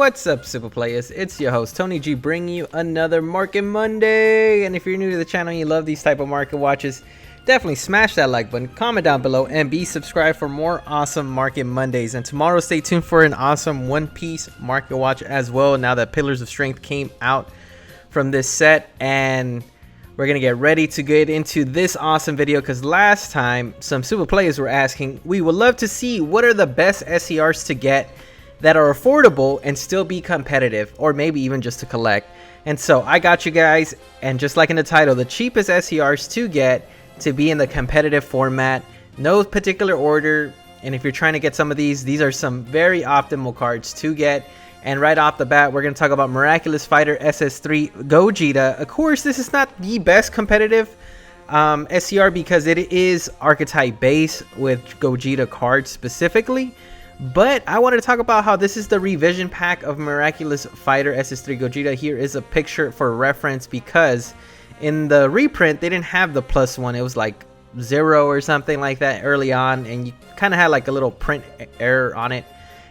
What's up, Super Players? It's your host Tony G, bringing you another Market Monday. And if you're new to the channel and you love these type of market watches, definitely smash that like button, comment down below, and be subscribed for more awesome Market Mondays. And tomorrow, stay tuned for an awesome One Piece market watch as well. Now that Pillars of Strength came out from this set, and we're gonna get ready to get into this awesome video, because last time some Super Players were asking, we would love to see what are the best SCRs to get that are affordable and still be competitive, or maybe even just to collect. And so I got you guys, and just like in the title, the cheapest SCRs to get to be in the competitive format, no particular order. And if you're trying to get some of these are some very optimal cards to get. And right off the bat, we're going to talk about Miraculous Fighter SS3 Gogeta. Of course, this is not the best competitive SCR because it is archetype based with Gogeta cards specifically. But I wanted to talk about how this is the revision pack of Miraculous Fighter SS3 Gogeta. Here is a picture for reference, because in the reprint they didn't have the +1. It was like 0 or something like that early on, and you kind of had like a little print error on it.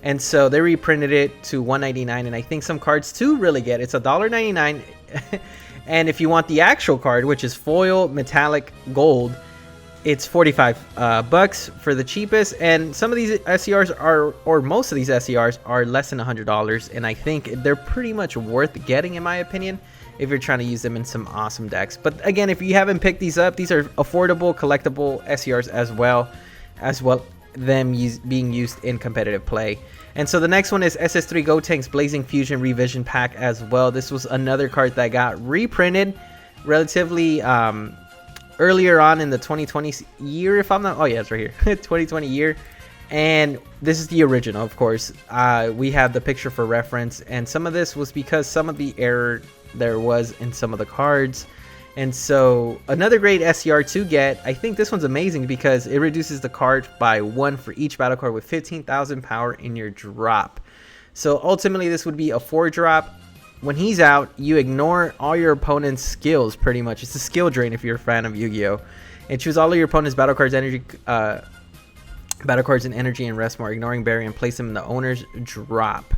And so they reprinted it to $1.99, and I think some cards to really get it's $1.99. And if you want the actual card, which is foil metallic gold, it's 45 bucks for the cheapest. And some of these SCRs are, or most of these SCRs are less than $100, and I think they're pretty much worth getting, in my opinion, if you're trying to use them in some awesome decks. But again, if you haven't picked these up, these are affordable collectible SCRs as well them being used in competitive play. And so the next one is SS3 Gotenks Blazing Fusion Revision Pack as well. This was another card that got reprinted relatively earlier on in the 2020 year, if I'm not, oh yeah, it's right here, 2020 year. And this is the original, of course. We have the picture for reference, and some of this was because some of the error there was in some of the cards. And so another great SCR to get. I think this one's amazing because it reduces the card by 1 for each battle card with 15,000 power in your drop. So ultimately this would be a 4-drop. When he's out, you ignore all your opponent's skills pretty much. It's a skill drain if you're a fan of Yu-Gi-Oh! And choose all of your opponent's battle cards, energy, battle cards in energy and rest more, ignoring barrier, and place them in the owner's drop.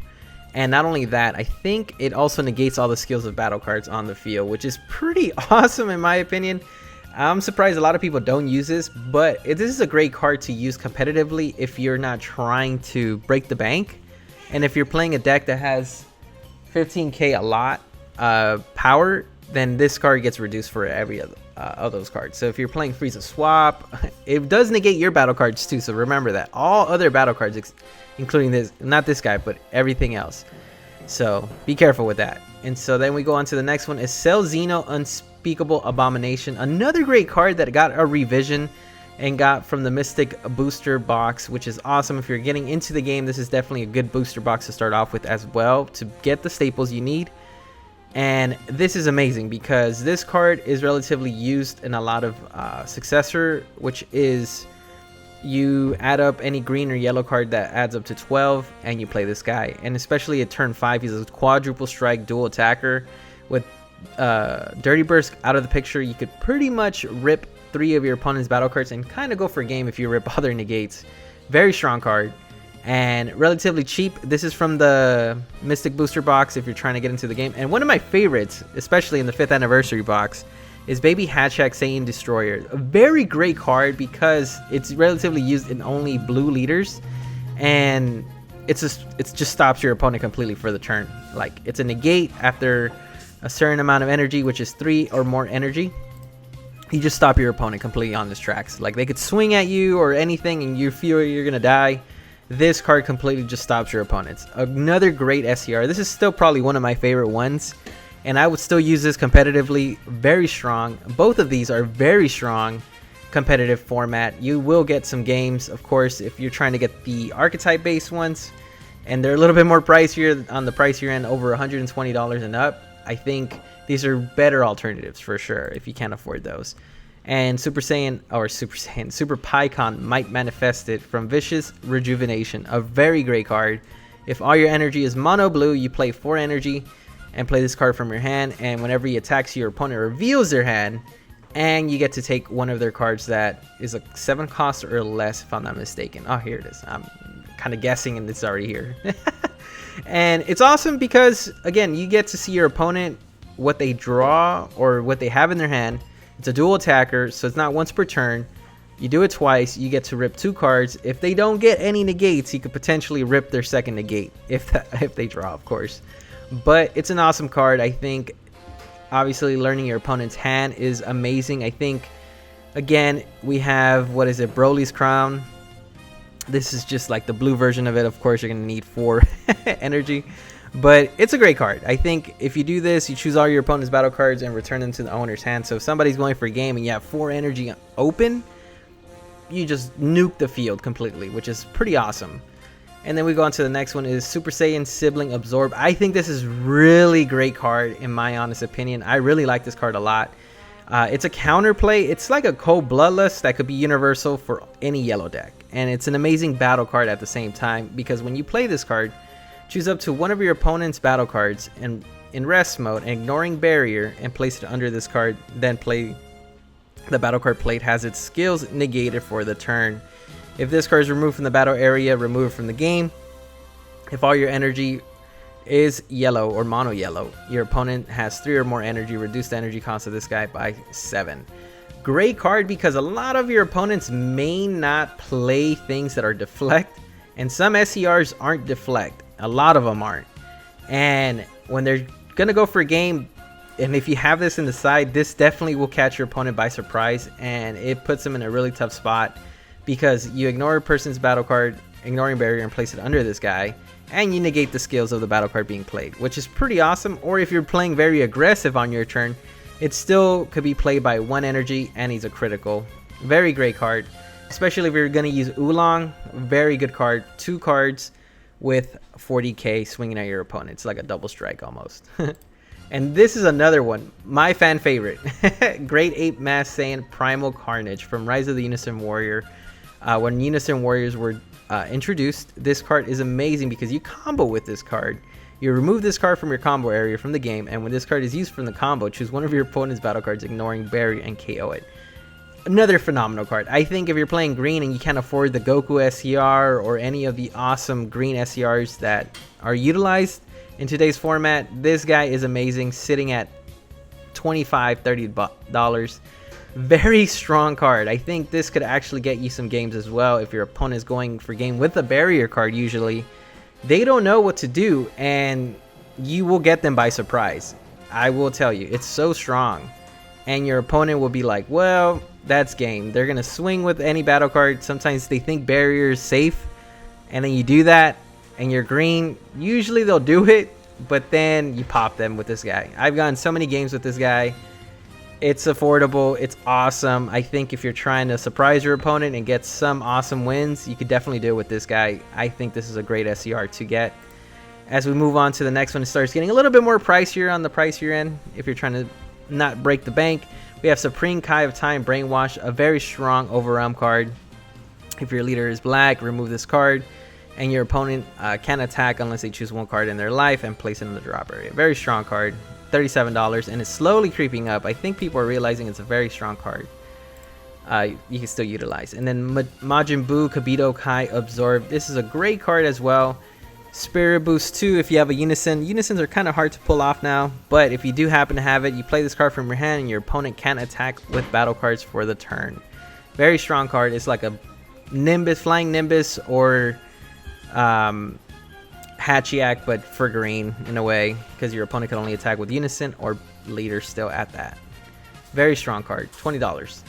And not only that, I think it also negates all the skills of battle cards on the field, which is pretty awesome in my opinion. I'm surprised a lot of people don't use this, but this is a great card to use competitively if you're not trying to break the bank. And if you're playing a deck that has 15k a lot power, then this card gets reduced for every other of those cards. So if you're playing Frieza Swap, it does negate your battle cards too, so remember that. All other battle cards, including this, not this guy, but everything else. So be careful with that. And so then we go on to the next one, is Xeno Unspeakable Abomination. Another great card that got a revision and got from the Mystic booster box, which is awesome. If you're getting into the game, this is definitely a good booster box to start off with as well, to get the staples you need. And this is amazing because this card is relatively used in a lot of successor, which is you add up any green or yellow card that adds up to 12 and you play this guy. And especially at turn 5, he's a quadruple strike dual attacker with Dirty Burst out of the picture. You could pretty much rip 3 of your opponent's battle cards and kind of go for a game if you rip other negates. Very strong card and relatively cheap. This is from the Mystic booster box if you're trying to get into the game. And one of my favorites, especially in the 5th anniversary box, is Baby Hatchak Saiyan Destroyer. A very great card because it's relatively used in only blue leaders, and it just stops your opponent completely for the turn. Like, it's a negate after a certain amount of energy, which is 3 or more energy. You just stop your opponent completely on his tracks. Like, they could swing at you or anything and you feel you're gonna die. This card completely just stops your opponents. Another great SCR. This is still probably one of my favorite ones, and I would still use this competitively. Very strong. Both of these are very strong competitive format. You will get some games, of course, if you're trying to get the archetype based ones, and they're a little bit more pricier on the pricier end, over $120 and up. I think these are better alternatives for sure if you can't afford those. And Super Pycon Might Manifested from Vicious Rejuvenation, a very great card. If all your energy is mono blue, you play 4 energy and play this card from your hand, and whenever he attacks, your opponent reveals their hand, and you get to take one of their cards that is a 7 cost or less, if I'm not mistaken. Oh, here it is. I'm kind of guessing, and it's already here. And it's awesome because, again, you get to see your opponent, what they draw or what they have in their hand. It's a dual attacker, so it's not once per turn. You do it twice, you get to rip 2 cards. If they don't get any negates, you could potentially rip their second negate if they draw, of course. But it's an awesome card. I think, obviously, learning your opponent's hand is amazing. I think, again, we have, what is it, Broly's Crown. This is just like the blue version of it. Of course, you're going to need 4 energy. But it's a great card. I think if you do this, you choose all your opponent's battle cards and return them to the owner's hand. So if somebody's going for a game and you have 4 energy open, you just nuke the field completely, which is pretty awesome. And then we go on to the next one, is Super Saiyan Sibling Absorb. I think this is really great card in my honest opinion. I really like this card a lot. It's a counterplay. It's like a cold bloodlust that could be universal for any yellow deck. And it's an amazing battle card at the same time, because when you play this card, choose up to one of your opponent's battle cards and in rest mode, ignoring barrier, and place it under this card. Then play the battle card played has its skills negated for the turn. If this card is removed from the battle area, remove it from the game. If all your energy is yellow or mono yellow, your opponent has 3 or more energy, reduce the energy cost of this guy by 7. Great card because a lot of your opponents may not play things that are deflect, and some SCRs aren't deflect. A lot of them aren't. And when they're gonna go for a game, and if you have this in the side, this definitely will catch your opponent by surprise, and it puts them in a really tough spot because you ignore a person's battle card, ignoring barrier, and place it under this guy, and you negate the skills of the battle card being played, which is pretty awesome. Or if you're playing very aggressive on your turn, it still could be played by 1 energy, and he's a critical. Very great card, especially if you're going to use Oolong. Very good card. 2 cards with 40k swinging at your opponent. It's like a double strike almost. And this is another one, my fan favorite. Great Ape Mass Saiyan Primal Carnage from Rise of the Unison Warrior. When Unison Warriors were introduced, this card is amazing because you combo with this card. You remove this card from your combo area from the game, and when this card is used from the combo, choose one of your opponent's battle cards, ignoring barrier, and KO it. Another phenomenal card. I think if you're playing green and you can't afford the Goku SCR or any of the awesome green SCRs that are utilized in today's format, this guy is amazing, sitting at $25–$30. Very strong card. I think this could actually get you some games as well. If your opponent is going for game with a barrier card, usually they don't know what to do, and you will get them by surprise. I will tell you, it's so strong, and your opponent will be like, well, that's game. They're gonna swing with any battle card. Sometimes they think barrier is safe, and then you do that and you're green. Usually they'll do it, but then you pop them with this guy. I've gotten so many games with this guy. It's affordable, it's awesome. I think if you're trying to surprise your opponent and get some awesome wins, you could definitely do it with this guy. I think this is a great SCR to get. As we move on to the next one, it starts getting a little bit more pricier on the pricier end if you're trying to not break the bank. We have Supreme Kai of Time Brainwash, a very strong overwhelm card. If your leader is black, remove this card, and your opponent can't attack unless they choose 1 card in their life and place it in the drop area. Very strong card. $37, and it's slowly creeping up. I think people are realizing it's a very strong card. You can still utilize. And then Majin Buu Kabuto Kai Absorb. This is a great card as well. Spirit Boost 2 if you have a Unison. Unisons are kind of hard to pull off now, but if you do happen to have it, you play this card from your hand and your opponent can't attack with battle cards for the turn. Very strong card. It's like a Nimbus, Flying Nimbus, or Hatchiac, but for green in a way, because your opponent can only attack with Unison or leader still at that. Very strong card. $20.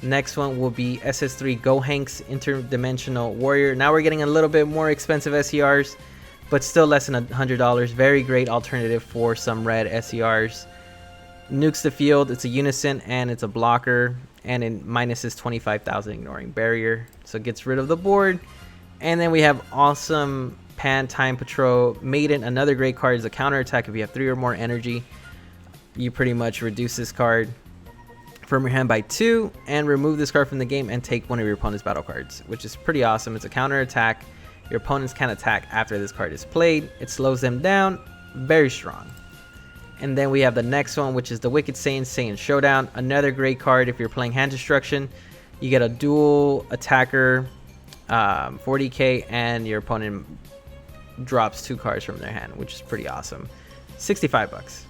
Next one will be SS3 Gotenks Interdimensional Warrior. Now we're getting a little bit more expensive SCRs, but still less than $100. Very great alternative for some red SCRs. Nukes the field. It's a Unison and it's a blocker, and it minuses 25,000 ignoring barrier, so it gets rid of the board. And then we have awesome Pan Time Patrol Maiden. Another great card. Is a counter attack. If you have 3 or more energy, you pretty much reduce this card from your hand by 2 and remove this card from the game and take one of your opponent's battle cards, which is pretty awesome. It's a counter attack. Your opponents can attack after this card is played. It slows them down. Very strong. And then we have the next one, which is the Wicked Saiyan Showdown. Another great card if you're playing hand destruction. You get a dual attacker, 40k, and your opponent drops 2 cards from their hand, which is pretty awesome. 65 bucks.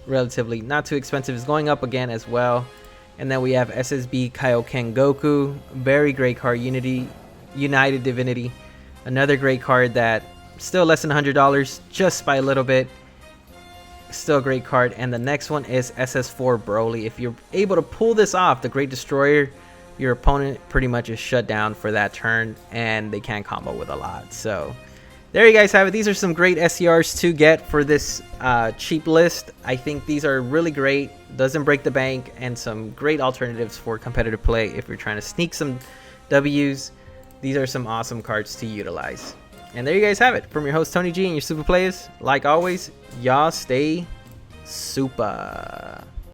Relatively not too expensive. It's going up again as well. And then we have SSB Kaioken Goku. Very great card. United Divinity. Another great card that still less than $100, just by a little bit. Still a great card. And the next one is SS4 Broly. If you're able to pull this off, the Great Destroyer, your opponent pretty much is shut down for that turn, and they can't combo with a lot. So there you guys have it. These are some great SCRs to get for this cheap list. I think these are really great. Doesn't break the bank, and some great alternatives for competitive play if you're trying to sneak some W's. These are some awesome cards to utilize. And there you guys have it. From your host Tony G and your Supah Playaz. Like always, y'all stay Supah.